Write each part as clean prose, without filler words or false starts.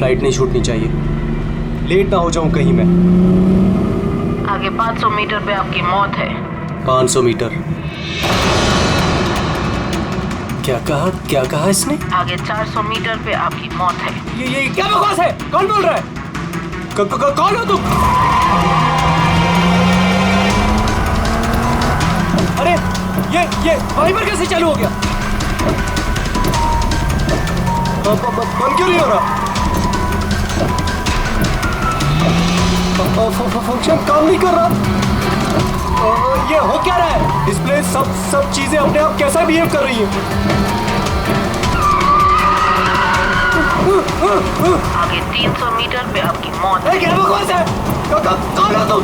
Flight नहीं छूटनी चाहिए, late ना हो जाऊं कहीं मैं। आगे 500 मीटर पे आपकी मौत है। 500 मीटर? क्या कहा इसने? आगे 400 मीटर पे आपकी मौत है। ये क्या बकवास है? कौन बोल रहा है? कौन हो तुम? अरे ये वाइपर कैसे चालू हो गया? बंद क्यों नहीं हो रहा? फंक्शन काम नहीं कर रहा। ये हो क्या रहा है? डिस्प्ले सब चीजें अपने आप कैसा बिहेव कर रही हैं? आगे 300 मीटर पे आपकी मौत है। क्या बकवास है? कौन हो तुम?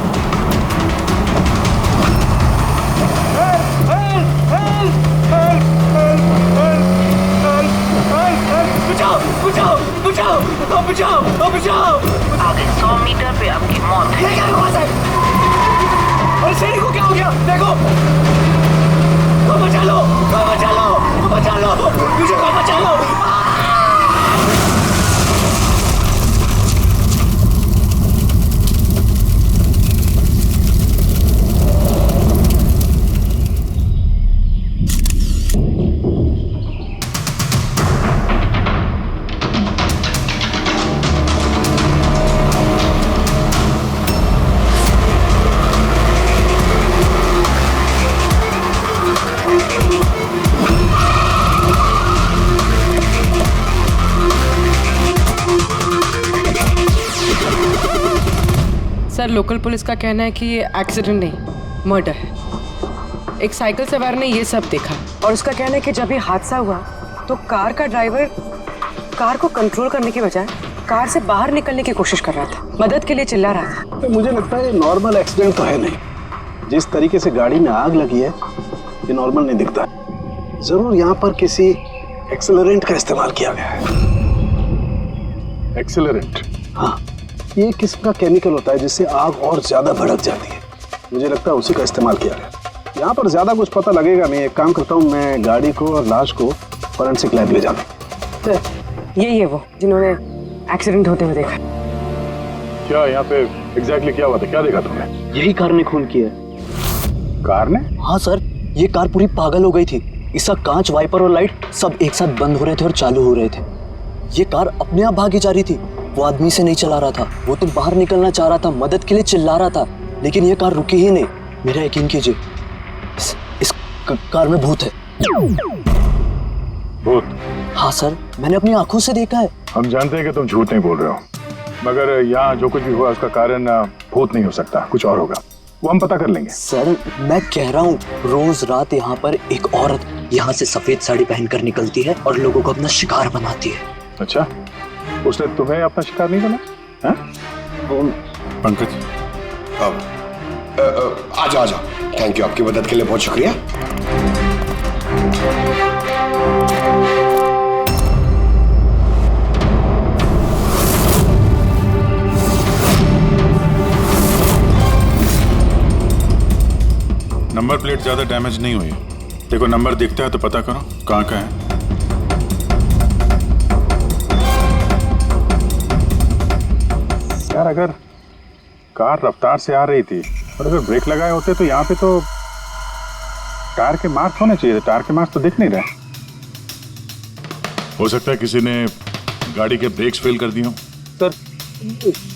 बचाओ! आगे 100 मीटर पे आपकी मौत है। ये क्या बकवास है? अरे शेरी को क्या हो गया? देखो, बचा लो, मुझे बचा लो। सर, लोकल पुलिस का कहना है कि ये एक्सीडेंट नहीं, मर्डर है। एक साइकिल सवार ने ये सब देखा और उसका कहना है कि जब ये हादसा हुआ तो कार का ड्राइवर कार को कंट्रोल करने के बजाय कार से बाहर निकलने की कोशिश कर रहा था, मदद के लिए चिल्ला रहा था। तो मुझे लगता है ये नॉर्मल एक्सीडेंट तो है नहीं। जिस तरीके से गाड़ी में आग लगी है ये नॉर्मल नहीं दिखता। जरूर यहाँ पर किसी एक्सेलरेंट का इस्तेमाल किया गया है। एक्सेलरेंट? हाँ, ये एक किस्म का केमिकल होता है जिससे आग और ज्यादा भड़क जाती है। मुझे लगता है उसी का इस्तेमाल किया गया। यहाँ पर ज्यादा कुछ पता लगेगा नहीं। एक काम करता हूँ, मैं गाड़ी को और लाश को फोरेंसिक लैब ले जाता हूँ। सर, यही है वो जिन्होंने एक्सीडेंट होते हुए देखा। क्या यहाँ पे एग्जैक्टली क्या हुआ था? क्या देखा तुमने? यही कार ने खून किया। कार ने? हाँ सर, ये कार पूरी पागल हो गई थी। इसका कांच, वाइपर और लाइट सब एक साथ बंद हो रहे थे और चालू हो रहे थे। ये कार अपने आप भागी जा रही थी। वो आदमी से नहीं चला रहा था, वो तो बाहर निकलना चाह रहा था, मदद के लिए चिल्ला रहा था, लेकिन ये कार रुकी ही नहीं। मेरा यकीन कीजिए, इस कार में भूत है। भूत? हाँ सर, मैंने अपनी आंखों से देखा है। हम जानते हैं कि तुम झूठ नहीं बोल रहे हो, मगर यहाँ जो कुछ भी हुआ उसका कारण भूत नहीं हो सकता, कुछ और होगा। वो हम पता कर लेंगे। सर, मैं कह रहा हूँ, रोज रात यहाँ पर एक औरत यहाँ से सफेद साड़ी पहनकर निकलती है और लोगों को अपना शिकार बनाती है। अच्छा, उसने तुम्हें अपना शिकार नहीं बना? पंकज, आजा। थैंक यू, आपकी मदद के लिए बहुत शुक्रिया। नंबर प्लेट ज्यादा डैमेज नहीं हुई। देखो, नंबर दिखता है तो पता करो कहाँ का है। यार, अगर कार रफ्तार से आ रही थी और अगर ब्रेक लगाए होते तो यहाँ पे तो टायर के मार्क्स होने चाहिए थे। टायर के मार्क्स तो दिख नहीं रहे। हो सकता है किसी ने गाड़ी के ब्रेक्स फेल कर दिए हो। सर,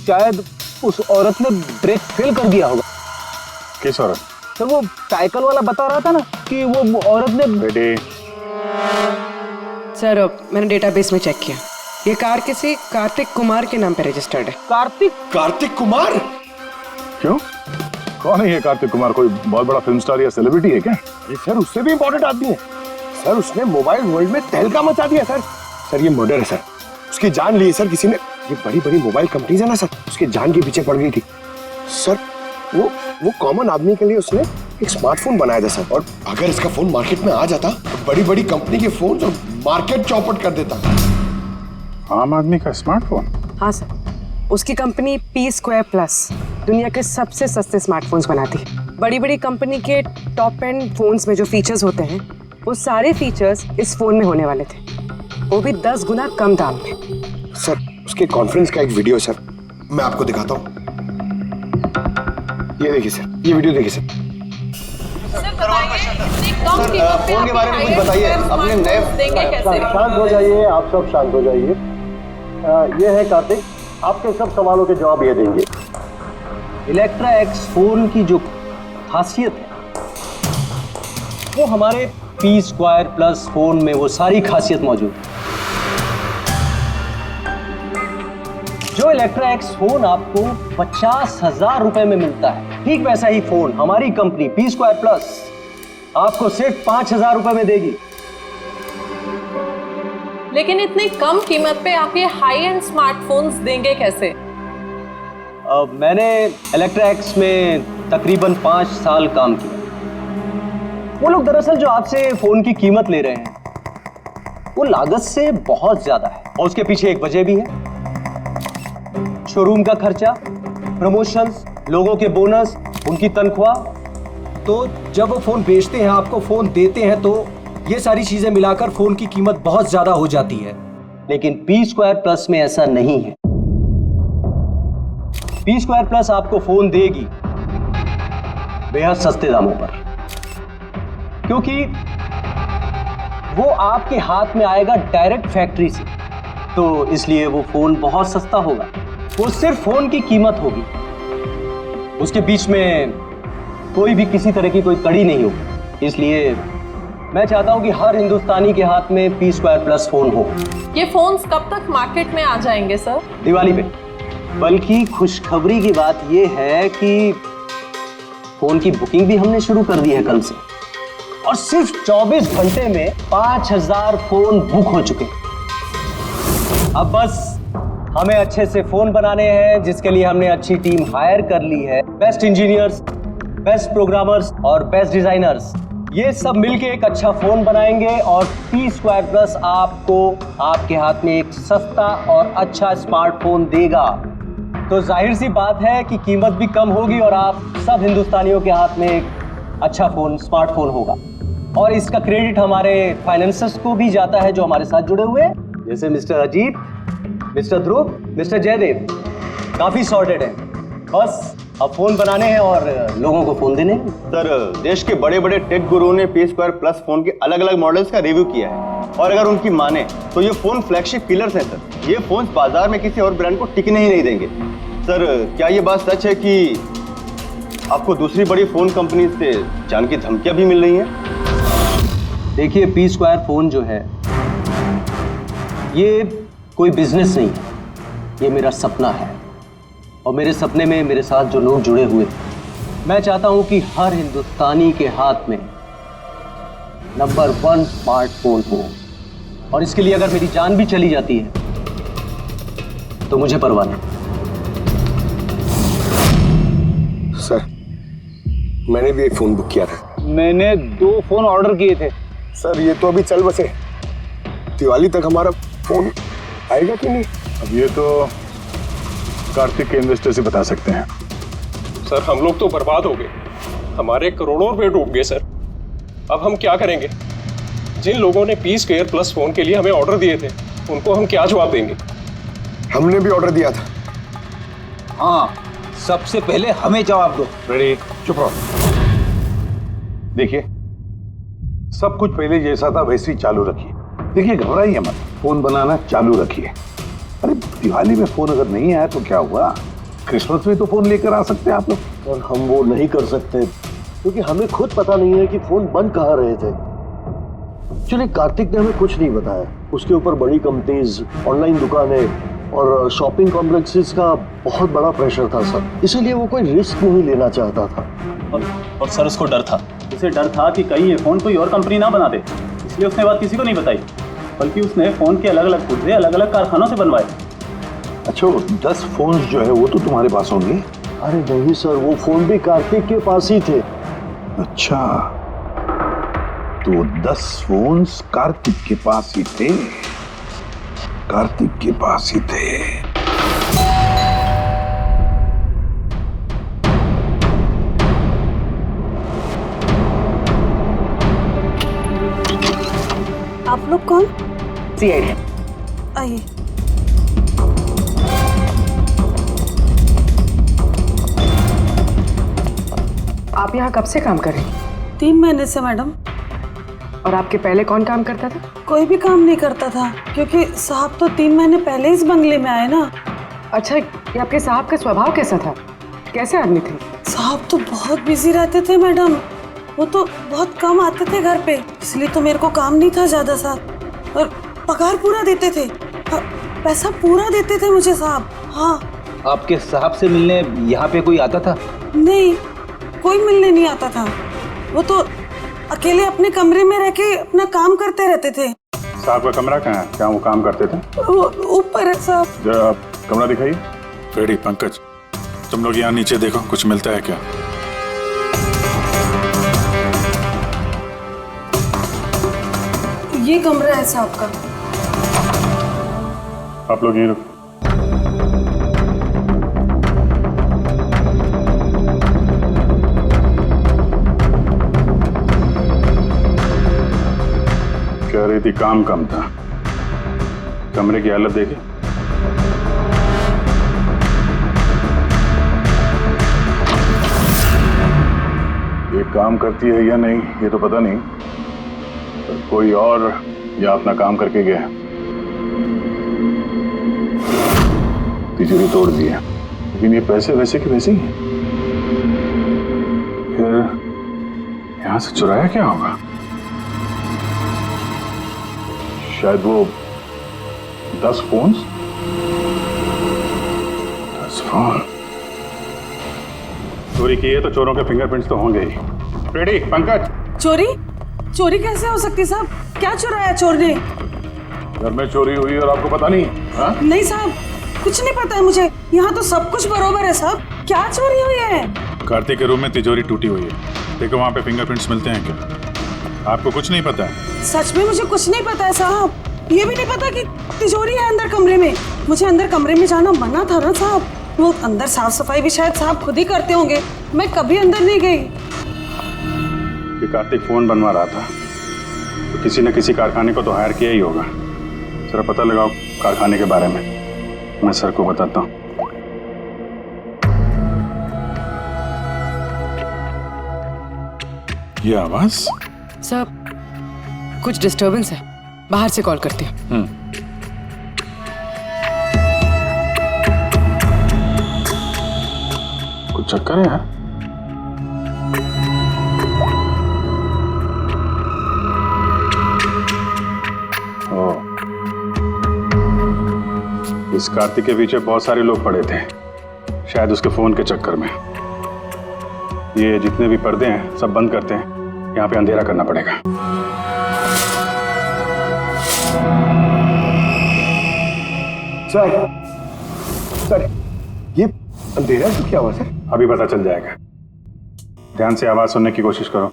शायद उस औरत ने ब्रेक फेल कर दिया होगा। किस औरत? सर, वो साइकिल वाला बता रहा था ना कि वो औरत ने। बेटे, सर, मैंने डेटाबेस में चेक किया, ये कार किसी कार्तिक कुमार के नाम पे रजिस्टर्ड है। कार्तिक कुमार? क्यों? कौन है ये कार्तिक कुमार? कोई बहुत बड़ा फिल्म स्टार या सेलिब्रिटी है क्या? ये सर उससे भी इम्पोर्टेंट आदमी है सर। उसने मोबाइल वर्ल्ड में तहलका मचा दिया सर। ये मर्डर है सर। उसकी जान ली है सर किसी ने। ये बड़ी बड़ी मोबाइल कंपनीज है ना सर, उसके जान के पीछे पड़ गई थी सर। वो कॉमन आदमी के लिए उसने एक स्मार्टफोन बनाया था सर। और अगर इसका फोन मार्केट में आ जाता तो बड़ी बड़ी कंपनी के फोन और मार्केट चौपट कर देता। आम आदमी का स्मार्टफोन? हाँ सर, उसकी कंपनी P2+ दुनिया के सबसे सस्ते स्मार्टफोन्स बनाती है। बड़ी बड़ी कंपनी के टॉप एंड फोन्स में जो फीचर्स होते हैं वो सारे फीचर्स इस फोन में होने वाले थे, वो भी 10 गुना कम दाम में। सर उसके कॉन्फ्रेंस का एक वीडियो सर, मैं आपको दिखाता हूँ। ये देखिए सर, ये वीडियो देखिए सर। फोन के बारे में कुछ बताइए, अपने नए देंगे कैसे? शांत हो जाइए, आप सब शांत हो जाइए। ये है कार्तिक, आपके सब सवालों के जवाब ये देंगे। इलेक्ट्रा एक्स फोन की जो खासियत है वो हमारे पी स्क्वायर प्लस फोन में वो सारी खासियत मौजूद है। जो इलेक्ट्रा एक्स फोन आपको 50,000 रुपए में मिलता है, ठीक वैसा ही फोन हमारी कंपनी पी स्क्वायर प्लस आपको सिर्फ 5,000 रुपए में देगी। लेकिन इतनी कम कीमत पे आप ये हाई एंड स्मार्टफोन्स देंगे कैसे? मैंने इलेक्ट्रा एक्स में तकरीबन 5 साल काम किया। वो लोग दरअसल जो आपसे फोन की कीमत ले रहे हैं वो लागत से बहुत ज्यादा है, और उसके पीछे एक वजह भी है। शोरूम का खर्चा, प्रमोशंस, लोगों के बोनस, उनकी तनख्वाह। तो जब वो फोन बेचते हैं, आपको फोन देते हैं, तो ये सारी चीजें मिलाकर फोन की कीमत बहुत ज्यादा हो जाती है। लेकिन पी स्क्वायर प्लस में ऐसा नहीं है। पी स्क्वायर प्लस आपको फोन देगी बेहद सस्ते दामों पर, क्योंकि वो आपके हाथ में आएगा डायरेक्ट फैक्ट्री से, तो इसलिए वो फोन बहुत सस्ता होगा। वो सिर्फ फोन की कीमत होगी, उसके बीच में कोई भी किसी तरह की कोई कड़ी नहीं होगी। इसलिए मैं चाहता हूं कि हर हिंदुस्तानी के हाथ में पी स्क्वायर प्लस फोन हो। ये फोन्स कब तक मार्केट में आ जाएंगे सर? दिवाली पे। बल्कि खुशखबरी की बात यह है कि फोन की बुकिंग भी हमने शुरू कर दी है कल से, और सिर्फ 24 घंटे में 5,000 फोन बुक हो चुके। अब बस हमें अच्छे से फोन बनाने हैं, जिसके लिए हमने अच्छी टीम हायर कर ली है। बेस्ट इंजीनियर्स, बेस्ट प्रोग्रामर्स और बेस्ट डिजाइनर्स, ये सब मिलके एक अच्छा फोन बनाएंगे, और पी स्क्वायर प्लस आपको आपके हाथ में एक सस्ता और अच्छा स्मार्टफोन देगा। तो जाहिर सी बात है कि कीमत भी कम होगी और आप सब हिंदुस्तानियों के हाथ में एक अच्छा फोन, स्मार्टफोन होगा। और इसका क्रेडिट हमारे फाइनेंसर्स को भी जाता है जो हमारे साथ जुड़े हुए हैं, जैसे मिस्टर अजीत, मिस्टर ध्रुव, मिस्टर जयदेव। काफी सॉर्टेड है, बस अब फोन बनाने हैं और लोगों को फोन देने हैं। सर, देश के बड़े बड़े टेक गुरुओं ने पी स्क्वायर प्लस फोन के अलग अलग मॉडल्स का रिव्यू किया है, और अगर उनकी माने तो ये फोन फ्लैगशिप किलर्स हैं सर। ये फोन बाजार में किसी और ब्रांड को टिकने ही नहीं देंगे। सर, क्या ये बात सच है कि आपको दूसरी बड़ी फोन कंपनी से जान की धमकियां भी मिल रही हैं? देखिए, पी स्क्वायर फोन जो है ये कोई बिजनेस नहीं है, ये मेरा सपना है। और मेरे सपने में मेरे साथ जो लोग जुड़े हुए थे, मैं चाहता हूं कि हर हिंदुस्तानी के हाथ में नंबर 1 स्मार्टफोन हो, और इसके लिए अगर मेरी जान भी चली जाती है तो मुझे परवाह नहीं। सर, मैंने भी एक फोन बुक किया था। मैंने 2 फोन ऑर्डर किए थे। सर, ये तो अभी चल बसे, दिवाली तक हमारा फोन आएगा कि नहीं? अब ये तो कार्तिक के इन्वेस्टर से बता सकते हैं। सर, हम लोग तो बर्बाद हो गए, हमारे करोड़ों रुपए डूब गए सर। अब हम क्या करेंगे? जिन लोगों ने पी स्क्वायर प्लस फोन के लिए हमें ऑर्डर दिए थे, उनको हम क्या जवाब देंगे? हमने भी ऑर्डर दिया था। हाँ, सबसे पहले हमें जवाब दो। रेडी, चुप रहो। देखिए, सब कुछ पहले जैसा था वैसे ही चालू रखिए। देखिए, घबराइए मत, फोन बनाना चालू रखिए। अरे, दिवाली में फोन अगर नहीं आया तो क्या हुआ? क्रिसमस में तो फोन लेकर आ सकते हैं आप लोग। और हम वो नहीं कर सकते क्योंकि हमें खुद पता नहीं है कि फोन बन कहाँ रहे थे। चलिए, कार्तिक ने हमें कुछ नहीं बताया। उसके ऊपर बड़ी कंपनीज, ऑनलाइन दुकानें और शॉपिंग कॉम्प्लेक्सेस का बहुत बड़ा प्रेशर था सर, इसीलिए वो कोई रिस्क नहीं लेना चाहता था। और सर, उसको डर था। उसे डर था कि कहीं ये फोन कोई और कंपनी ना बना दे, इसलिए उसने बात किसी को नहीं बताई, बल्कि उसने फोन के अलग अलग पुर्जे अलग अलग कारखानों से बनवाए। अच्छा, 10 फोन जो है वो तो तुम्हारे पास होंगे? अरे नहीं सर, वो फोन भी कार्तिक के पास ही थे। अच्छा, तो 10 फोन कार्तिक के पास ही थे। कार्तिक के पास ही थे। आप लोग कौन? सीआईडी। आइए। आप यहाँ कब से काम कर रही हैं? 3 महीने से मैडम। और आपके पहले कौन काम करता था? कोई भी काम नहीं करता था, क्योंकि साहब तो 3 महीने पहले इस बंगले में आए ना। अच्छा, ये आपके साहब का स्वभाव कैसा था? कैसे आदमी थे? साहब तो बहुत बिजी रहते थे मैडम, वो तो बहुत कम आते थे घर पे, इसलिए तो मेरे को काम नहीं था ज्यादा साहब। और पगार पूरा देते थे, पैसा पूरा देते थे मुझे साहब। हाँ। आपके साहब से मिलने यहाँ पे कोई आता था? नहीं, कोई मिलने नहीं आता था। वो तो अकेले अपने कमरे में रह के अपना काम करते रहते थे। साहब का कमरा कहाँ है? क्या वो काम करते थे? वो ऊपर है साहब। जरा कमरा दिखाइए। फ्रेडी, पंकज, तुम लोग यहाँ नीचे देखो, कुछ मिलता है क्या? ये कमरा है साहब का। आप लोग यहीं रुको। कह रही थी काम कम था, कमरे की हालत देखे। ये काम करती है या नहीं ये तो पता नहीं, पर कोई और या अपना काम करके गया। तिजोरी तोड़ दी है, लेकिन ये पैसे वैसे के वैसे ही हैं। फिर यहां से चुराया क्या होगा? शायद वो 10 फोन। चोरी की है तो चोरों के फिंगरप्रिंट्स तो होंगे ही। रेडी पंकज? चोरी? चोरी कैसे हो सकती साहब? क्या चुराया चोर ने? घर में चोरी हुई और आपको पता नहीं? हाँ? नहीं साहब, कुछ नहीं पता है मुझे। यहाँ तो सब कुछ बरोबर है साहब। क्या चोरी हुई है? कार्तिक के रूम में तिजोरी टूटी हुई है, देखो वहाँ पे फिंगरप्रिंट्स मिलते हैं क्या? आपको कुछ नहीं पता है? सच में मुझे कुछ नहीं पता है साहब। ये भी नहीं पता कि तिजोरी है अंदर कमरे में। मुझे अंदर कमरे में जाना मना था ना साहब। वो अंदर साफ सफाई भी शायद साहब खुद ही करते होंगे, मैं कभी अंदर नहीं गई। कि कार्तिक फोन बनवा रहा था तो किसी न किसी कारखाने को तो हायर किया ही होगा। जरा पता लगाओ कारखाने के बारे में, मैं सर को बताता हूँ। ये आवाज? सर, कुछ डिस्टरबेंस है, बाहर से कॉल करते हैं। कुछ चक्कर है यार। इस कार्तिक के पीछे बहुत सारे लोग पड़े थे, शायद उसके फोन के चक्कर में। ये जितने भी पर्दे हैं सब बंद करते हैं, यहाँ पे अंधेरा करना पड़ेगा। सर ये अंधेरा तो क्या हुआ सर? अभी पता चल जाएगा, ध्यान से आवाज सुनने की कोशिश करो।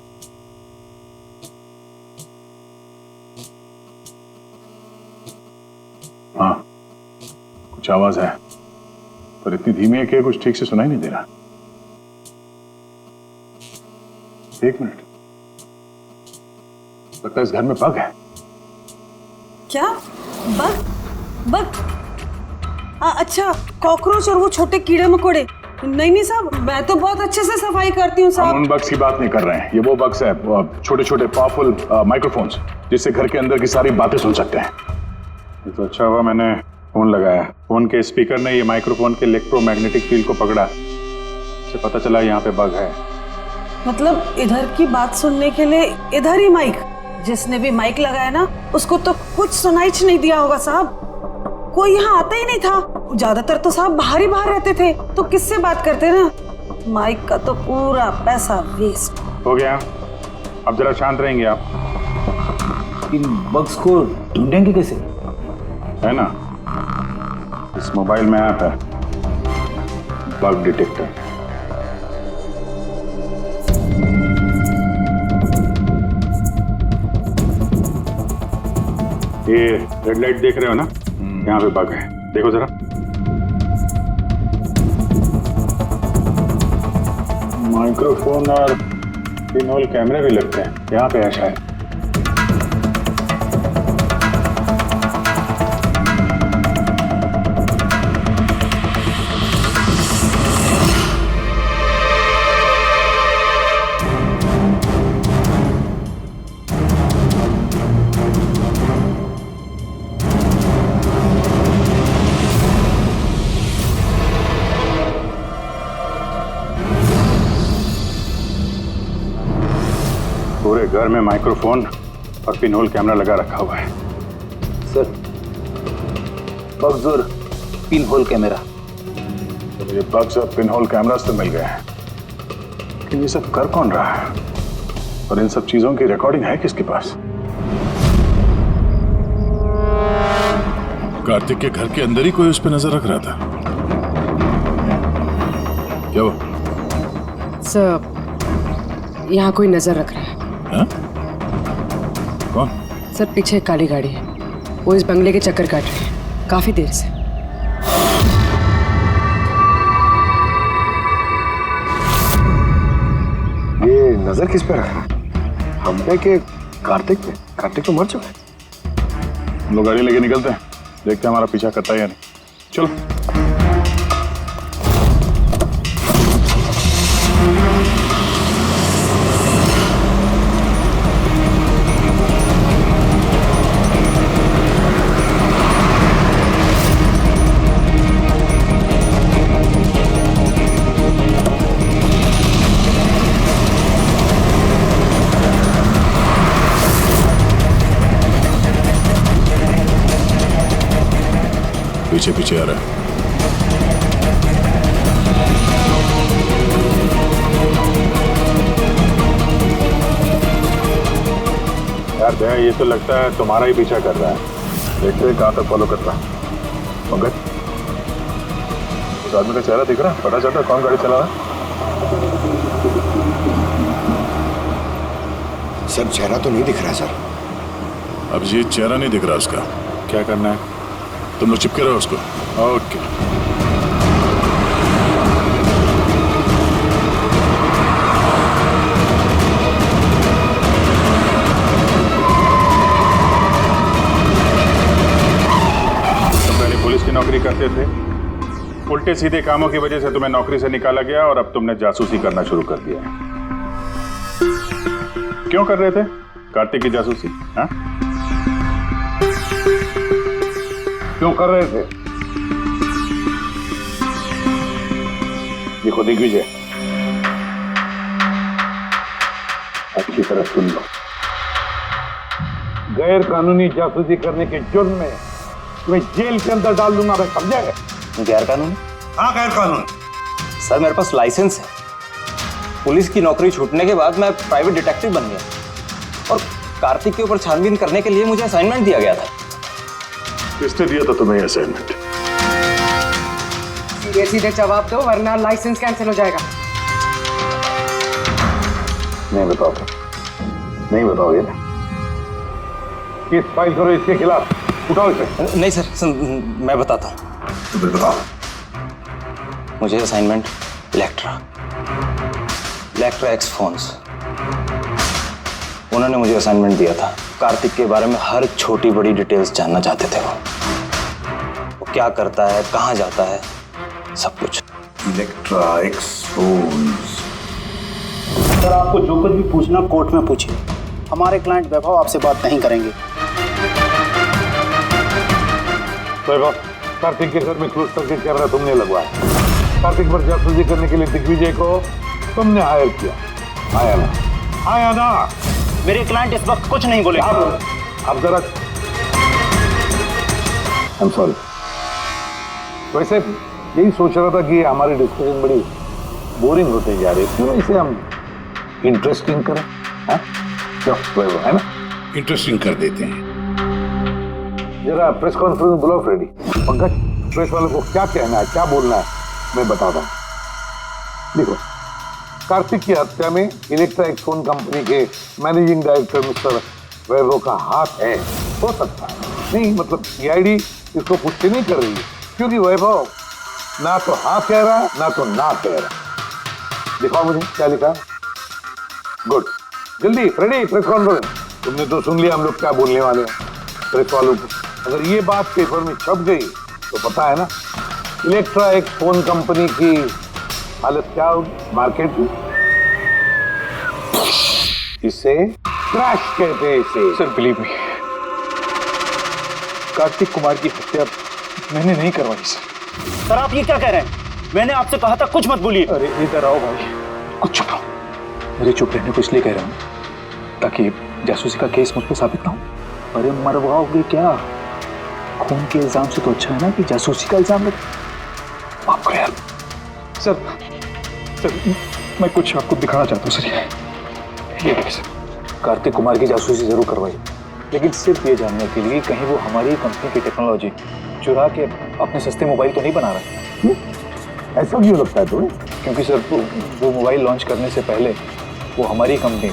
हाँ, कुछ आवाज है पर इतनी धीमी है कि कुछ ठीक से सुनाई नहीं दे रहा। 1 मिनट, लगता है इस घर में बग है। क्या बग? बग? अच्छा, कॉकरोच और वो छोटे कीड़े मकोड़े। नहीं साहब, मैं तो बहुत अच्छे से सफाई करती हूँ साहब। हम उन बग्स की बात नहीं कर रहे हैं, ये वो बग्स है, छोटे छोटे पावरफुल माइक्रोफोन्स जिससे घर के अंदर की सारी बातें सुन सकते हैं। ये तो अच्छा हुआ मैंने फोन लगाया, फोन के स्पीकर ने ये माइक्रोफोन के इलेक्ट्रोमैग्नेटिक फील्ड को पकड़ा, इससे पता चला यहाँ पे बग है। मतलब इधर की बात सुनने के लिए इधर ही माइक? जिसने भी माइक लगाया ना उसको तो कुछ सुनाई नहीं दिया होगा साहब। कोई यहाँ आता ही नहीं था, ज्यादातर तो साहब बाहर ही बाहर रहते थे, तो किससे बात करते ना। माइक का तो पूरा पैसा वेस्ट हो गया। अब जरा शांत रहेंगे आप। इन बग्स को ढूंढेंगे कैसे? है ना, इस मोबाइल में ऐप है बग डिटेक्टर। ये रेड लाइट देख रहे हो ना, यहाँ पे बग है, देखो जरा। माइक्रोफोन और पिनहोल कैमरे भी लगते हैं, यहाँ पे है शायद। पूरे घर में माइक्रोफोन और पिनहोल कैमरा लगा रखा हुआ है। सर, बग्स और पिन होल कैमरा। तो मुझे बग्स और पिनहोल कैमरास तो मिल गए हैं, लेकिन ये सब कर कौन रहा है और इन सब चीजों की रिकॉर्डिंग है किसके पास? कार्तिक के घर के अंदर ही कोई उस पर नजर रख रहा था क्या? वो सर, यहाँ कोई नजर रख रहा है। हा? कौन? सर, पीछे एक काली गाड़ी है, वो इस बंगले के चक्कर काट रही है काफी देर से। ये नजर किस पे रखा? हम पे के कार्तिक पे? कार्तिक तो मर चुका है। हम लोग गाड़ी लेके निकलते हैं, देखते हैं हमारा पीछा करता है या नहीं। चलो। पीछे पीछे आ रहा है। यार भैया, ये तो लगता है तुम्हारा ही पीछा कर रहा है। देखते हैं कहां तक फॉलो करता है। पंकज, उस आदमी का चेहरा दिख रहा है? पता चलता कौन गाड़ी चला रहा है? सर, चेहरा तो नहीं दिख रहा सर। अब ये चेहरा नहीं दिख रहा उसका, क्या करना है? तुम लोग चिपके रहो उसको। ओके। तुम पहले पुलिस की नौकरी करते थे, उल्टे सीधे कामों की वजह से तुम्हें नौकरी से निकाला गया और अब तुमने जासूसी करना शुरू कर दिया है। क्यों कर रहे थे कार्तिक की जासूसी? हाँ? क्यों कर रहे थे? देखो दिग्विजय, अच्छी तरह सुन लो। गैर कानूनी जासूसी करने के जुर्म में तुम्हें जेल के अंदर डाल दूंगा, मैं समझे? गैर कानूनी? हाँ, गैर कानूनी। सर, मेरे पास लाइसेंस है। पुलिस की नौकरी छूटने के बाद मैं प्राइवेट डिटेक्टिव बन गया और कार्तिक के ऊपर छानबीन करने के लिए मुझे असाइनमेंट दिया गया था। किसने दिया था तुम्हें असाइनमेंट? सीधे सीधे जवाब दो, वरना लाइसेंस कैंसिल हो जाएगा। नहीं बताओगे? नहीं बताओगे ना? केस फाइल करो इसके खिलाफ, उठाओ इसे। नहीं सर, मैं बताता हूँ। तुम्हें बताओ। मुझे असाइनमेंट इलेक्ट्रा एक्स फोन्स, उन्होंने मुझे असाइनमेंट दिया था। कार्तिक के बारे में हर छोटी बड़ी डिटेल्स जानना चाहते थे। वो क्या करता है, कहाँ जाता है, सब कुछ। Electra x phones. सर, आपको जो कुछ भी पूछना कोर्ट में पूछिए। हमारे क्लाइंट वैभव आपसे बात नहीं करेंगे। वैभव, कार्तिक के घर में क्लोज करके कैमरा तुमने लगवाया। कार्तिक पर जासूसी करने के लिए दिग्विजय को तुमने हायर किया। आया ना? आया ना? मेरे क्लाइंट इस वक्त कुछ नहीं बोले। अब जरा I'm sorry। वैसे यही सोच रहा था कि हमारी डिस्कशन बड़ी बोरिंग होती जा रही है, क्यों इसे हम इंटरेस्टिंग करें? क्यों, है ना? इंटरेस्टिंग कर देते हैं। जरा प्रेस कॉन्फ्रेंस बुलाओ फ्रेडी। पंकज, प्रेस वालों को क्या कहना है, क्या बोलना है, मैं बताता हूँ। देखो, कार्तिक की हत्या में इलेक्ट्रा एक्स फोन कंपनी के मैनेजिंग डायरेक्टर मिस्टर वैभव का हाथ है, हो सकता है। नहीं मतलब सीआईडी इसको पुष्टि नहीं कर रही है, क्योंकि वैभव ना तो हाँ कह रहा ना तो ना कह रहा। दिखाओ मुझे क्या लिखा। गुड, जल्दी फ्रेडी, प्रेस कॉन्फ्रेंस। तुमने तो सुन लिया हम लोग क्या बोलने वाले हैं। प्रेस वालों को अगर ये बात पेपर में छप गई तो पता है ना इलेक्ट्रा एक्स फोन कंपनी की हालत क्या होगी मार्केट में। इसे क्रैश कहते हैं इसे। Sir believe me, Kartik Kumar की हत्या मैंने नहीं करवाई सर। सर, आप ये क्या कह रहे हैं? मैंने आपसे कहा था कुछ मत बोलिए। अरे इधर आओ भाई, कुछ चुप रहो। मुझे चुप रहने को इसलिए कह रहा हूँ ताकि जासूसी का केस मुझ पर साबित ना हो। अरे मरवाओगे क्या? खून के इल्जाम से तो अच्छा है ना कि जासूसी का इल्जाम लगे। माफ करो यार सर, मैं कुछ आपको दिखाना चाहता हूँ सर। ये देखिए सर, कार्तिक कुमार की जासूसी जरूर करवाई, लेकिन सिर्फ ये जानने के लिए कहीं वो हमारी कंपनी की टेक्नोलॉजी चुरा के अपने सस्ते मोबाइल तो नहीं बना रहे। ऐसा क्यों लगता है तुम्हें? क्योंकि सर वो मोबाइल लॉन्च करने से पहले वो हमारी कंपनी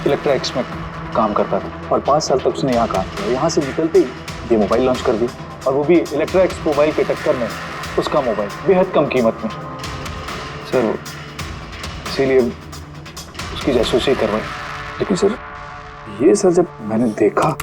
इलेक्ट्रा एक्स में काम करता था और 5 साल तक उसने यहाँ काम किया। यहाँ से निकलते ही ये मोबाइल लॉन्च कर दिया, और वो भी इलेक्ट्रा एक्स मोबाइल के टक्कर में उसका मोबाइल बेहद कम कीमत में सर, इसीलिए उसकी जासूसी करवाई। लेकिन सर ये सर जब मैंने देखा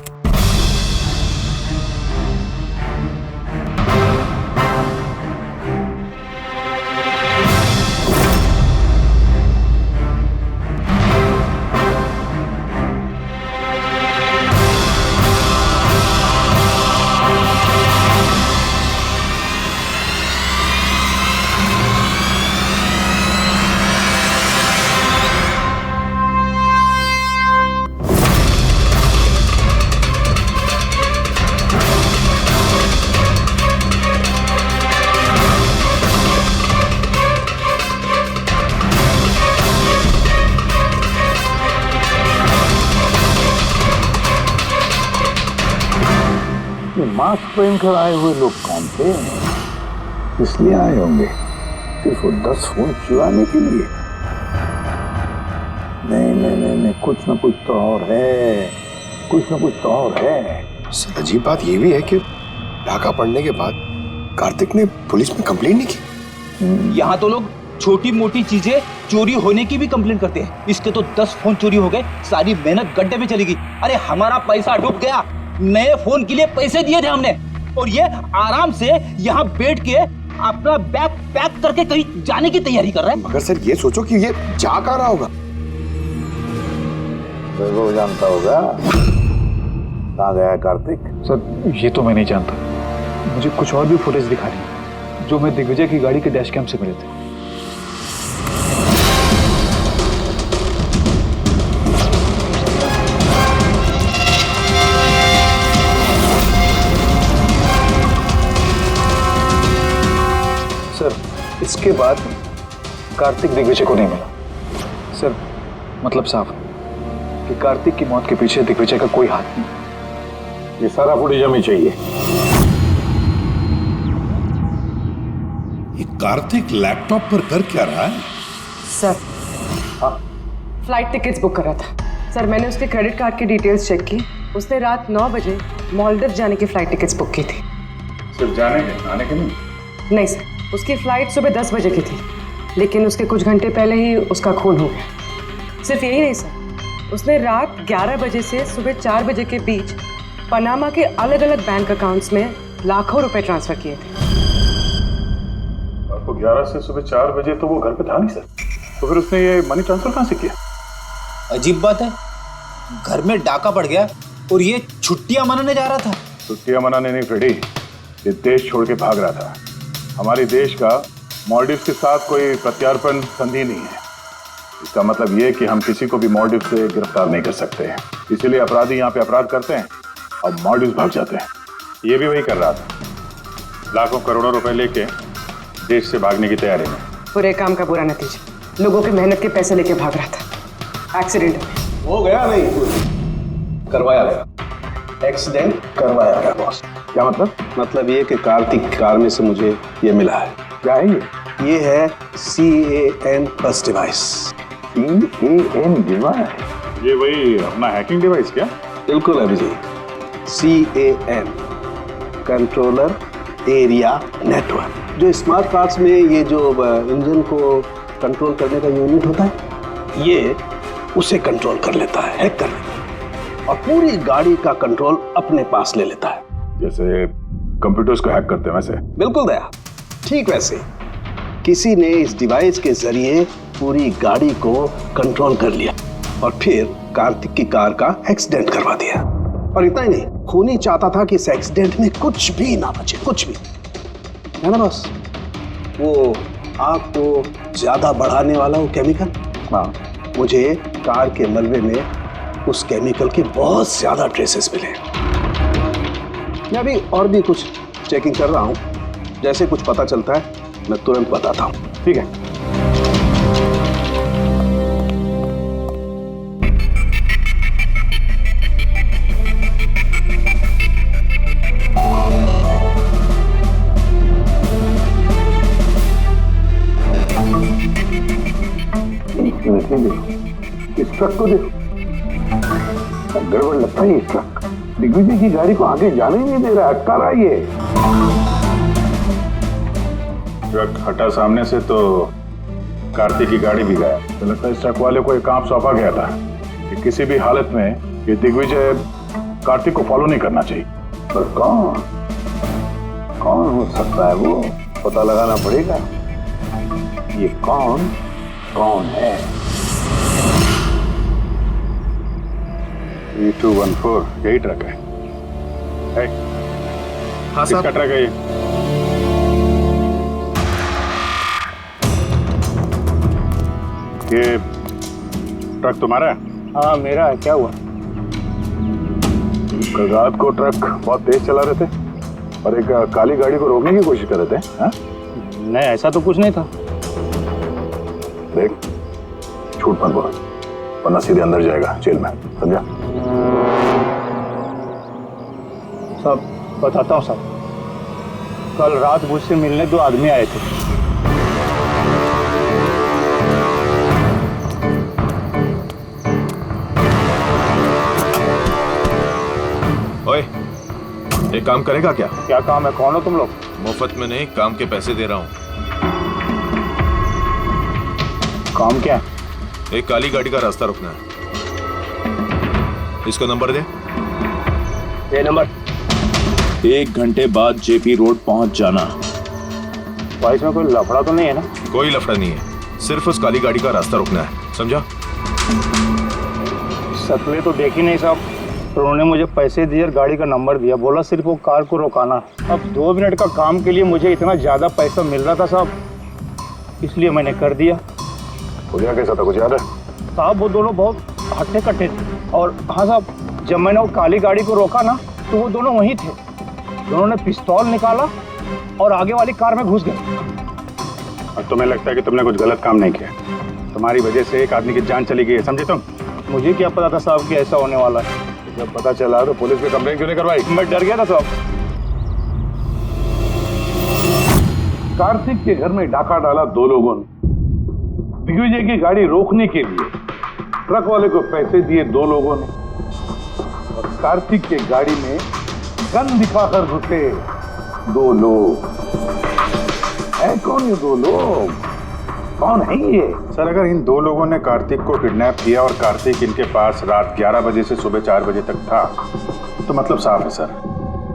मास्क पहनकर आए हुए लोग कौन थे? इसलिए आए होंगे सिर्फ वो 10 फोन चुराने के लिए? नहीं, कुछ ना कुछ तो और है, कुछ ना कुछ तो और है। सर अजीब बात ये भी है कि डाका पड़ने के बाद कार्तिक ने पुलिस में कंप्लेंट नहीं की। यहाँ तो लोग छोटी मोटी चीजें चोरी होने की भी कंप्लेंट करते हैं। इसके तो 10 फोन चोरी हो गए, सारी मेहनत गड्ढे में चली गई। अरे हमारा पैसा डूब गया, नए फोन के लिए पैसे दिए थे हमने, और ये आराम से यहाँ बैठ के अपना बैग पैक करके कहीं जाने की तैयारी कर रहा है। मगर सर ये सोचो कि ये जा कहाँ रहा होगा? वो जानता होगा कहाँ गया है कार्तिक। सर ये तो मैं नहीं जानता, मुझे कुछ और भी फुटेज दिखा रही जो मैं दिग्विजय की गाड़ी के डैश कैम से मिले थे। इसके बाद कार्तिक दिग्विजय को नहीं मिला। सर मतलब साफ है कि कार्तिक की मौत के पीछे दिग्विजय का कोई हाथ नहीं। ये सारा फुटेज हमें चाहिए। ये कार्तिक लैपटॉप पर कर क्या रहा है? सर फ्लाइट टिकट्स बुक कर रहा था। सर मैंने उसके क्रेडिट कार्ड की डिटेल्स चेक की, उसने रात 9 बजे मालदीव जाने की फ्लाइट टिकट्स बुक की थी। सिर्फ जाने के, आने के नहीं? नहीं सर, उसकी फ्लाइट सुबह 10 बजे की थी, लेकिन उसके कुछ घंटे पहले ही उसका खून हो गया। सिर्फ यही नहीं सर, उसने रात 11 बजे से सुबह 4 बजे के बीच पनामा के अलग अलग बैंक अकाउंट्स में लाखों रुपए ट्रांसफर किए थे। आपको 11 से सुबह 4 बजे तो वो घर पे था नहीं सर, तो फिर उसने ये मनी ट्रांसफर कहाँ से किया? अजीब बात है, घर में डाका पड़ गया और ये छुट्टियां मनाने जा रहा था। छुट्टियां मनाने नहीं फ्रेडी, ये देश छोड़ के भाग रहा था। हमारे देश का मालदीव के साथ कोई प्रत्यार्पण संधि नहीं है। इसका मतलब ये कि हम किसी को भी मालदीव से गिरफ्तार नहीं कर सकते हैं, इसीलिए अपराधी यहाँ पे अपराध करते हैं और मालदीव भाग जाते हैं। ये भी वही कर रहा था, लाखों करोड़ों रुपए लेके देश से भागने की तैयारी में। बुरे काम का बुरा नतीजा, लोगों के मेहनत के पैसे लेके भाग रहा था। एक्सीडेंट हो गया? नहीं, करवाया गया। एक्सीडेंट करवाया गया बॉस। क्या मतलब? मतलब ये कि कार्तिक कार में से मुझे ये मिला है। क्या है ये? ये है CAN plus device. CAN device? ये वही अपना हैकिंग डिवाइस क्या? बिल्कुल Abhijeet, CAN controller area network. जो स्मार्ट कार्ड्स में ये जो इंजन को कंट्रोल करने का यूनिट होता है, ये उसे कंट्रोल कर लेता है, हैक कर लेता है, और पूरी गाड़ी का कंट्रोल अपने पास ले लेता है। जैसे कंप्यूटर्स को हैक करते हैं वैसे? बिल्कुल दया, ठीक वैसे किसी ने इस डिवाइस के जरिए पूरी गाड़ी को कंट्रोल कर लिया और फिर कार्तिक की कार का एक्सीडेंट करवा दिया। और इतना ही नहीं, खूनी चाहता था कि इस एक्सीडेंट में कुछ भी ना बचे, कुछ भी, है ना बस? वो आग को ज्यादा बढ़ाने वाला वो केमिकल, हाँ, मुझे कार के मलबे में उस केमिकल के बहुत ज्यादा ट्रेसेस मिले। मैं अभी और भी कुछ चेकिंग कर रहा हूं, जैसे कुछ पता चलता है मैं तुरंत बताता हूं, ठीक है? इस ट्रक को देखो, गड़बड़ लगता है। ये ट्रक दिग्विजय की गाड़ी को आगे जाने ही नहीं दे रहा, अटका रहा है ये। ट्रक हटा सामने से तो कार्तिक की गाड़ी भी गया। तो लगता है इस ट्रक वाले को एक काम सौंपा गया था कि किसी भी हालत में ये दिग्विजय कार्तिक को फॉलो नहीं करना चाहिए। पर कौन कौन हो सकता है वो पता लगाना पड़ेगा। ये कौन कौन है? 3214 यही ट्रक है। हाँ साहब। किसका ट्रक है ये? ये ट्रक तुम्हारा है? हाँ मेरा है। क्या हुआ? कल रात को ट्रक बहुत तेज चला रहे थे और एक काली गाड़ी को रोकने की कोशिश कर रहे थे। हाँ? नहीं ऐसा तो कुछ नहीं था। देख, झूठ मत बोल वरना सीधे अंदर जाएगा जेल में, समझा? साहब बताता हूँ साहब, कल रात मुझसे मिलने 2 आदमी आए थे। ओए, एक काम करेगा क्या? क्या काम है? कौन हो तुम लोग? मुफ्त में नहीं, काम के पैसे दे रहा हूँ। काम क्या? एक काली गाड़ी का रास्ता रोकना है। इसको नंबर दे। ये नंबर। 1 घंटे बाद जेपी रोड पहुंच जाना। भाई इसमें कोई लफड़ा तो नहीं है ना? कोई लफड़ा नहीं है, सिर्फ उस काली गाड़ी का रास्ता रोकना है, समझा? शक्लें तो देखी नहीं साहब, तो उन्होंने मुझे पैसे दिए और गाड़ी का नंबर दिया, बोला सिर्फ वो कार को रोकाना। अब 2 मिनट का काम के लिए मुझे इतना ज्यादा पैसा मिल रहा था साहब, इसलिए मैंने कर दिया। क्या कैसा था, कुछ याद है? साहब वो दोनों बहुत हट्टे कट्टे थे और हाँ साहब, जब मैंने वो काली गाड़ी को रोका ना तो वो दोनों वहीं थे। दोनों ने पिस्तौल निकाला और आगे वाली कार में घुस गए। और तुम्हें लगता है कि तुमने कुछ गलत काम नहीं किया? तुम्हारी वजह से एक आदमी की जान चली गई है, समझे तुम? मुझे क्या पता था साहब कि ऐसा होने वाला है। जब पता चला तो पुलिस में कंप्लेंट क्यों नहीं करवाई? मैं डर गया था साहब। कार्तिक के घर में डाका डाला 2 लोगों ने। दिग्विजय की गाड़ी रोकने के लिए ट्रक वाले को पैसे दिए 2 लोगों ने और कार्तिक के गाड़ी में गन दिखाकर घुसे 2 लोग। है कौन ये 2 लोग? कौन है ये? सर, अगर इन 2 लोगों ने कार्तिक को किडनैप किया और कार्तिक इनके पास रात 11 बजे से सुबह 4 बजे तक था, तो मतलब साफ है सर,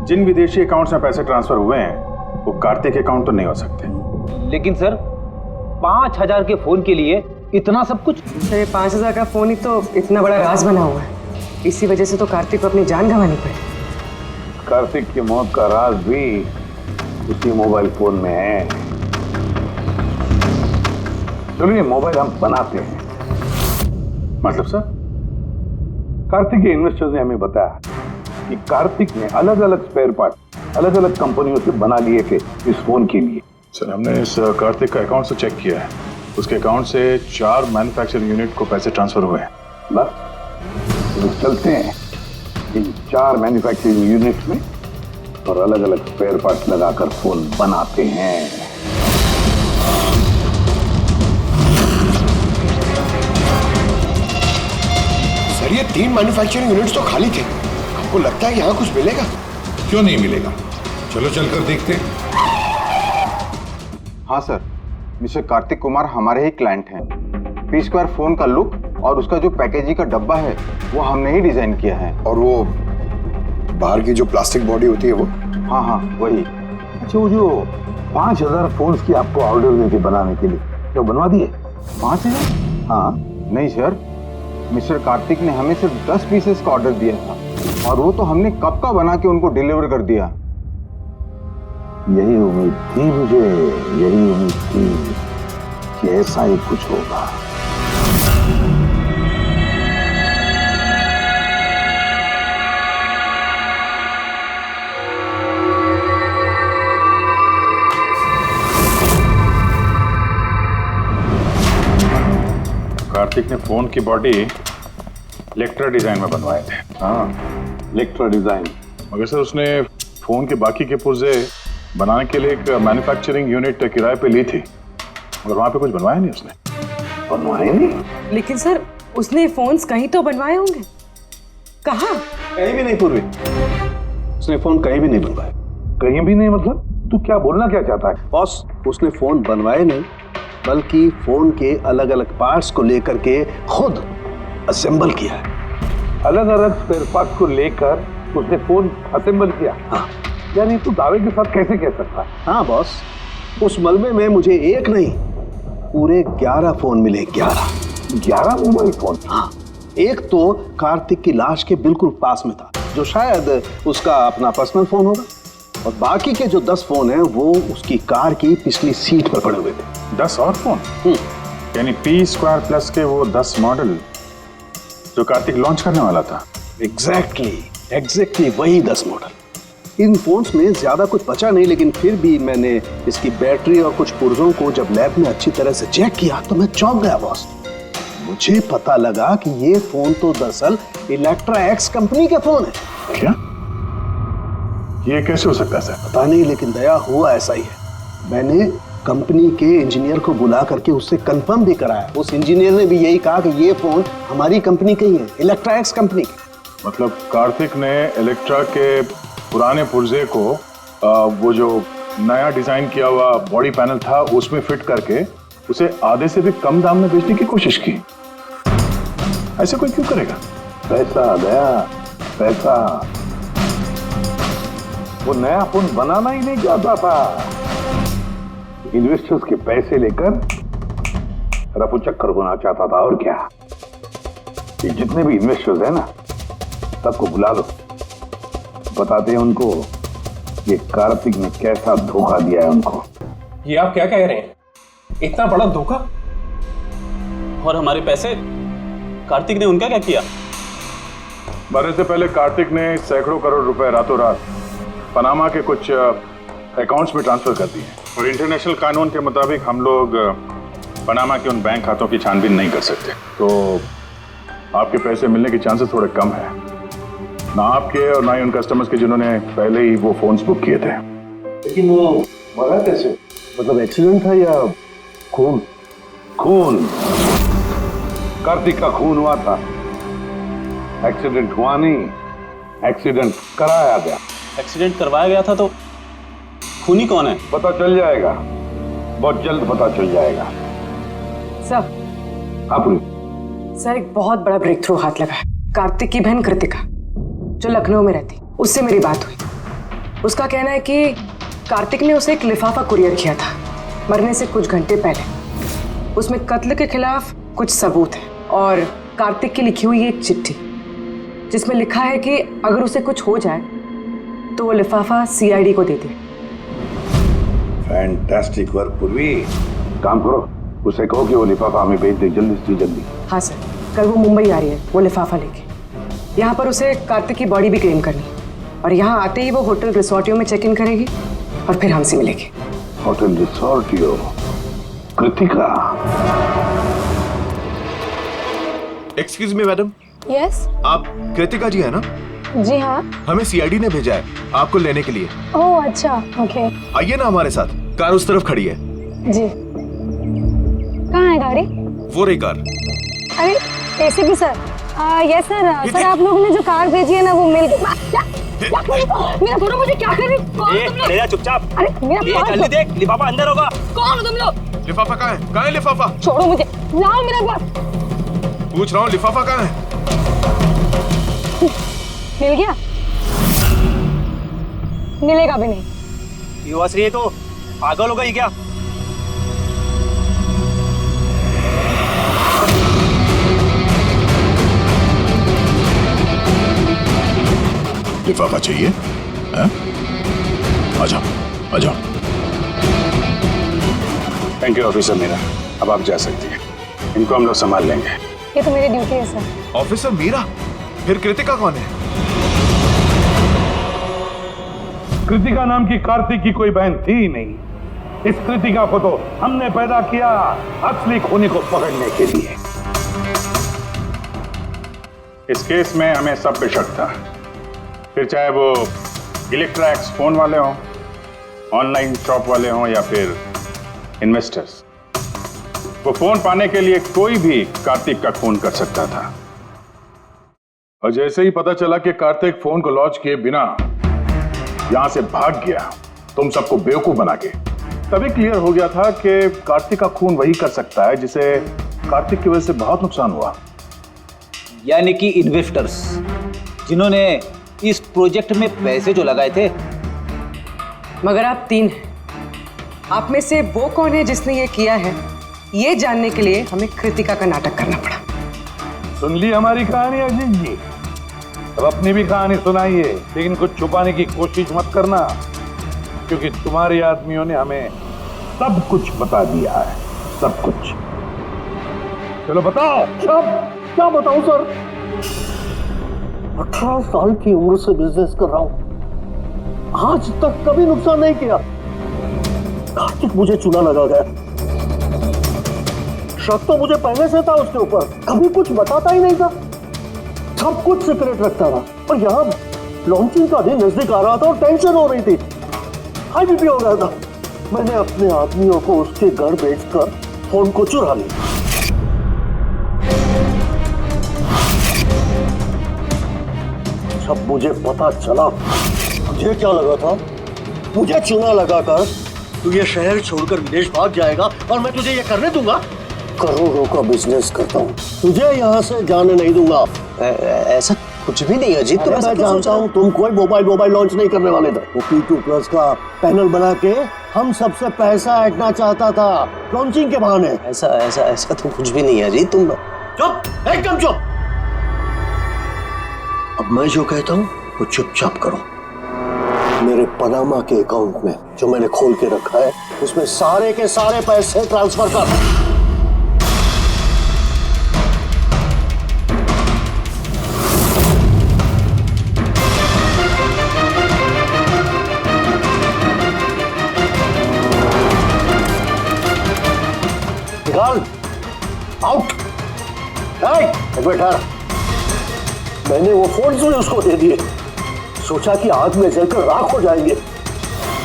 जिन विदेशी अकाउंट्स में पैसे ट्रांसफर हुए हैं वो कार्तिक अकाउंट तो नहीं हो सकते। लेकिन सर 5000 के फोन के लिए इतना सब कुछ? सर ये 5000 का फोन ही तो इतना बड़ा राज बना हुआ है, इसी वजह से तो कार्तिक को अपनी जान गंवानी पड़ी। कार्तिक की मौत का राज भी उसी मोबाइल फोन में है। चलो ये मोबाइल हम बनाते हैं। मतलब सर? कार्तिक के इन्वेस्टर्स ने हमें बताया कि कार्तिक ने अलग अलग स्पेयर पार्ट अलग अलग कंपनियों से बना लिए थे इस फोन के लिए। सर, हमने इस कार्तिक का अकाउंट से चेक किया है, उसके अकाउंट से 4 मैन्युफैक्चरिंग यूनिट को पैसे ट्रांसफर हुए हैं। बस तो चलते हैं इन 4 मैन्युफैक्चरिंग यूनिट में और अलग अलग स्पेयर पार्ट लगाकर फोन बनाते हैं। सर ये 3 मैन्युफैक्चरिंग यूनिट्स तो खाली थे, आपको लगता है यहाँ कुछ मिलेगा? क्यों नहीं मिलेगा, चलो चलकर देखते हैं। हाँ सर, मिस्टर कार्तिक कुमार हमारे ही क्लाइंट हैं। P-Square फोन का लुक और उसका जो पैकेजिंग का डब्बा है वो हमने ही डिजाइन किया है। और वो बाहर की जो प्लास्टिक बॉडी होती है वो? हाँ हाँ वही। अच्छा, वो जो 5000 फोन्स की आपको ऑर्डर दी थी बनाने के लिए, जो बनवा दिए? 5000? हाँ नहीं सर, मिस्टर कार्तिक ने हमें सिर्फ 10 पीसेस का ऑर्डर दिया था और वो तो हमने कब का बना के उनको डिलीवर कर दिया। यही उम्मीद थी मुझे, यही उम्मीद थी कि ऐसा ही कुछ होगा। कार्तिक ने फोन की बॉडी इलेक्ट्रा डिजाइन में बनवाए थे। हाँ, इलेक्ट्रा डिजाइन। मगर सर उसने फोन के बाकी के पुर्जे बनाने के लिए एक मैन्युफैक्चरिंग यूनिट किराए पे ली थी, मगर वहां पे कुछ बनवाया नहीं उसने। बनवाए नहीं? लेकिन सर उसने फोन्स कहीं तो बनवाए होंगे। कहाँ? कहीं भी नहीं पूर्वी, उसने फोन कहीं भी नहीं बनवाए। कहीं भी नहीं मतलब? तू क्या बोलना क्या चाहता है? बॉस, उसने फोन बनवाए नहीं, बल्कि फोन के अलग अलग पार्ट्स को लेकर के खुद असेंबल किया है। अलग अलग स्पेयर पार्ट्स को लेकर उसने फोन असेंबल किया? हाँ। यानी तू दावे के साथ कैसे कह सकता है? हाँ बॉस, उस मलबे में मुझे एक नहीं पूरे 11 फोन मिले। 11 मोबाइल फोन? हाँ। एक तो कार्तिक की लाश के बिल्कुल पास में था, जो शायद उसका अपना पर्सनल फोन होगा, और बाकी के जो 10 फोन हैं वो उसकी कार की पिछली सीट पर पड़े हुए थे। 10 और फोन? यानी P2+ के वो 10 मॉडल जो कार्तिक लॉन्च करने वाला था। एग्जैक्टली वही 10 मॉडल। इन फोन्स में ज्यादा कुछ बचा नहीं, लेकिन फिर भी मैंने इसकी बैटरी और कुछ पुर्जों को जब लैब में अच्छी तरह से चेक किया तो मैं चौंक गया बॉस। मुझे पता लगा कि ये फोन तो दरअसल इलेक्ट्रा एक्स कंपनी के फोन है। क्या? ये कैसे हो सकता है सर? पता नहीं, लेकिन दया हुआ ऐसा ही है। मैंने कंपनी के इंजीनियर को बुला करके उससे कंफर्म भी कराया। उस इंजीनियर ने भी यही कहा कि ये फोन हमारी कंपनी के ही है, इलेक्ट्रा एक्स कंपनी के। मतलब कार्तिक ने इलेक्ट्रा के पुराने पुर्जे को वो जो नया डिजाइन किया हुआ बॉडी पैनल था उसमें फिट करके उसे आधे से भी कम दाम में बेचने की कोशिश की। ऐसे कोई क्यों करेगा? पैसा गया, पैसा। वो नया फोन बनाना ही नहीं चाहता था, इन्वेस्टर्स के पैसे लेकर रफू चक्कर होना चाहता था। और क्या, ये जितने भी इन्वेस्टर्स हैं ना, सबको बुला लो, बताते हैं उनको ये कार्तिक ने कैसा धोखा दिया है उनको। ये आप क्या कह रहे हैं? इतना बड़ा धोखा? और हमारे पैसे कार्तिक ने उनका क्या किया? मरने से पहले कार्तिक ने सैकड़ों करोड़ रुपए रातों रात पनामा के कुछ अकाउंट्स में ट्रांसफर कर दिए, और इंटरनेशनल कानून के मुताबिक हम लोग पनामा के उन बैंक खातों की छानबीन नहीं कर सकते। तो आपके पैसे मिलने के चांसेस थोड़े कम है, ना आपके और ना ही उन कस्टमर्स के जिन्होंने पहले ही वो फोन्स बुक किए थे। लेकिन वो मरा कैसे? मतलब एक्सीडेंट था या खून? खून, कार्तिक का खून हुआ था। एक्सीडेंट हुआ नहीं, एक्सीडेंट कराया गया। एक्सीडेंट करवाया गया था तो खूनी कौन है? पता चल जाएगा, बहुत जल्द पता चल जाएगा। सर। हाँ पूरी। सर, एक बहुत बड़ा ब्रेक थ्रू हाथ लगा है। कार्तिक की बहन कृतिका, जो लखनऊ में रहती, उससे मेरी बात हुई। उसका कहना है कि कार्तिक ने उसे एक लिफाफा कुरियर किया था मरने से कुछ घंटे पहले। उसमें कत्ल के खिलाफ कुछ सबूत है और कार्तिक की लिखी हुई एक चिट्ठी जिसमें लिखा है कि अगर उसे कुछ हो जाए तो वो लिफाफा CID को दे दे। फैंटास्टिक वर्क पूर्वी। काम करो, उसे कहो कि वो लिफाफा हमें भेज दे जल्दी से जल्दी। हाँ सर, कल वो मुंबई आ रही है वो लिफाफा लेके। यहाँ पर उसे कार्तिक की बॉडी भी क्लेम करनी है, और यहाँ आते ही वो होटल रिसोर्टियो में चेक इन करेगी और फिर हमसे मिलेगी। होटल रिसोर्टियो? Kritika? Excuse me madam. Yes. आप कृतिका जी है ना? जी हाँ। हमें CID ने भेजा है आपको लेने के लिए। ओह अच्छा, ओके। आइए ना हमारे साथ, कार उस तरफ खड़ी है। जी। कहाँ है गाड़ी? वो रही कार। अरे ACP sir. Yes sir. Sir आप लोगों ने जो कार भेजी है ना वो मिल मेरा थोड़ा, मुझे क्या कर रही हो? चुपचाप। अरे मेरा जल्दी देख, लिफाफा अंदर होगा। कौन हो तुम लोग? लिफाफा कहाँ है? कहाँ है लिफाफा? छोड़ो मुझे, लाओ मेरा पास। पूछ रहा हूँ लिफाफा कहाँ है? मिल गया? मिलेगा भी नहीं। युवाश्री तो पागल हो गई क्या? लिफाफा चाहिए? आ जाओ, आ जाओ। थैंक यू ऑफिसर मीरा, अब आप जा सकती हैं। इनको हम लोग संभाल लेंगे। ये तो मेरी ड्यूटी है सर। ऑफिसर मीरा? फिर कृतिका कौन है? कृतिका नाम की कार्तिक की कोई बहन थी ही नहीं। इस कृतिका को तो हमने पैदा किया असली खूनी को पकड़ने के लिए। इस केस में हमें सब पे शक था, फिर चाहे वो इलेक्ट्रैक्स फोन वाले हों, ऑनलाइन शॉप वाले हों या फिर इन्वेस्टर्स। वो फोन पाने के लिए कोई भी कार्तिक का खून कर सकता था। और जैसे ही पता चला कि कार्तिक फोन को लॉन्च किए बिना यहां से भाग गया, तुम सबको बेवकूफ बना के, तभी क्लियर हो गया था कि कार्तिक का खून वही कर सकता है जिसे कार्तिक की वजह से बहुत नुकसान हुआ। यानी कि इन्वेस्टर्स जिन्होंने इस प्रोजेक्ट में पैसे जो लगाए थे। मगर आप 3 हैं। आप में से वो कौन है जिसने ये किया है, ये जानने के लिए हमें कृतिका का नाटक करना पड़ा। सुन ली हमारी कहानी अजीत जी, अब अपनी भी कहानी सुनाइए, लेकिन कुछ छुपाने की कोशिश मत करना, क्योंकि तुम्हारे आदमियों ने हमें सब कुछ बता दिया है, सब कुछ। चलो बताओ। क्या बताऊं सर? 18 साल की उम्र से बिजनेस कर रहा हूं, आज तक कभी नुकसान नहीं किया। कार्तिक मुझे चूना लगा गया, शक तो मुझे पहले से था उसके ऊपर, कभी कुछ बताता ही नहीं था, सब कुछ सीक्रेट रखता था। और यहाँ लॉन्चिंग का दिन नजदीक आ रहा था और टेंशन हो रही थी, हाई बीपी हो गया था। मैंने अपने आदमियों को उसके घर भेजकर फोन को चुरा लिया। जब मुझे पता चला, मुझे क्या लगा था, मुझे चूना लगाकर तू ये शहर छोड़कर विदेश भाग जाएगा और मैं तुझे ये करने दूंगा। करोड़ों का बिजनेस करता हूँ, तुझे यहाँ से जाने नहीं दूंगा। ऐसा कुछ भी नहीं अजीत, मैं जानता हूँ तुम कोई मोबाइल लॉन्च नहीं करने वाले थे। वो P2+ का पैनल बना के हम सबसे पैसा ऐंठना चाहता था लॉन्चिंग के बहाने। ऐसा तो कुछ भी नहीं है अजीत, तुम चुप, एकदम चुप। अब मैं जो कहता हूँ वो चुपचाप करो। मेरे पनामा के अकाउंट में जो मैंने खोल के रखा है, उसमें सारे के सारे पैसे ट्रांसफर कर। निकाल, आउट। एक मिनट ठहर। मैंने वो फोन भी उसको दे दिए, सोचा कि आग में जलकर राख हो जाएंगे।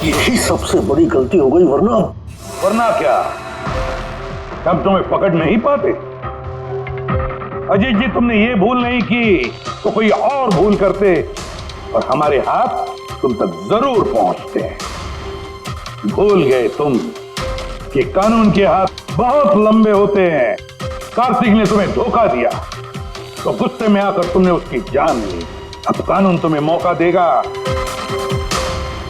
यही सबसे बड़ी गलती हो गई, वरना क्या, तब तुम्हें पकड़ नहीं पाते। अजीत जी, तुमने ये भूल नहीं की तो कोई और भूल करते और हमारे हाथ तुम तक जरूर पहुंचते। भूल गए तुम कि कानून के हाथ बहुत लंबे होते हैं। कार्तिक ने तुम्हें धोखा दिया तो गुस्से में आकर तुमने उसकी जान ली। अब कानून तुम्हें मौका देगा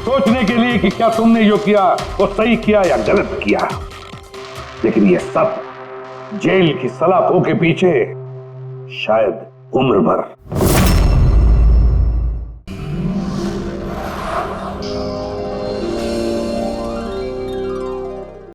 सोचने के लिए कि क्या तुमने जो किया वो सही किया या गलत किया। लेकिन ये सब जेल की सलाखों के पीछे शायद उम्र भर